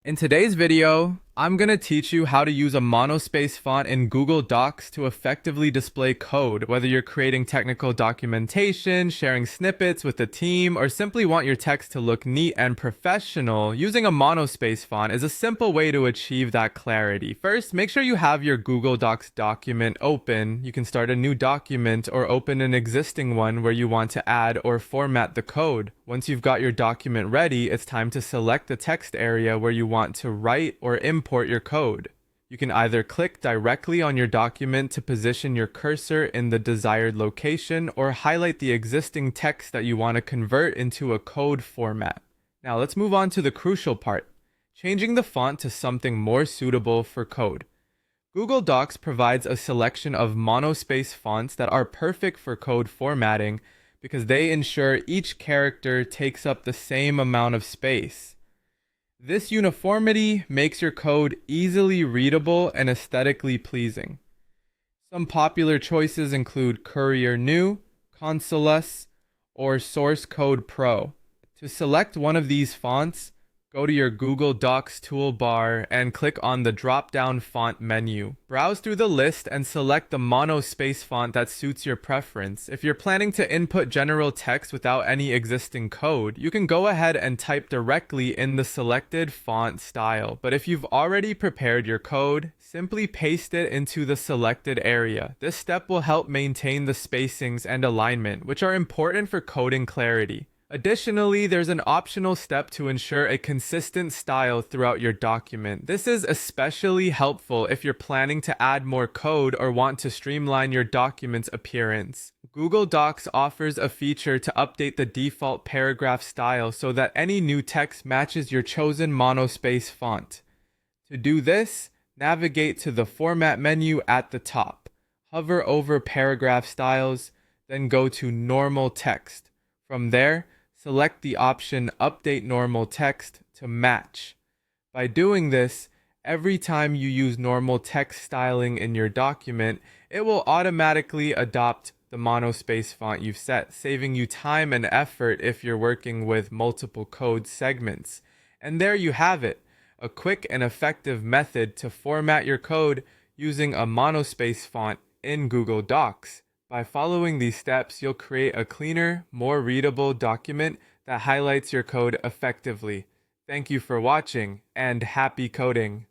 In today's video, I'm going to teach you how to use a monospace font in Google Docs to effectively display code, whether you're creating technical documentation, sharing snippets with the team, or simply want your text to look neat and professional. Using a monospace font is a simple way to achieve that clarity. First, make sure you have your Google Docs document open. You can start a new document or open an existing one where you want to add or format the code. Once you've got your document ready, it's time to select the text area where you want to write or import your code. You can either click directly on your document to position your cursor in the desired location or highlight the existing text that you want to convert into a code format. Now let's move on to the crucial part, changing the font to something more suitable for code. Google Docs provides a selection of monospace fonts that are perfect for code formatting because they ensure each character takes up the same amount of space. This uniformity makes your code easily readable and aesthetically pleasing. Some popular choices include Courier New, Consoles, or Source Code Pro. To select one of these fonts, go to your Google Docs toolbar and click on the drop-down font menu. Browse through the list and select the monospace font that suits your preference. If you're planning to input general text without any existing code, you can go ahead and type directly in the selected font style. But if you've already prepared your code, simply paste it into the selected area. This step will help maintain the spacings and alignment, which are important for coding clarity. Additionally, there's an optional step to ensure a consistent style throughout your document. This is especially helpful if you're planning to add more code or want to streamline your document's appearance. Google Docs offers a feature to update the default paragraph style so that any new text matches your chosen monospace font. To do this, navigate to the Format menu at the top. Hover over Paragraph Styles, then go to Normal Text. From there, select the option Update Normal Text to match. By doing this, every time you use normal text styling in your document, it will automatically adopt the monospace font you've set, saving you time and effort if you're working with multiple code segments. And there you have it, a quick and effective method to format your code using a monospace font in Google Docs. By following these steps, you'll create a cleaner, more readable document that highlights your code effectively. Thank you for watching, and happy coding!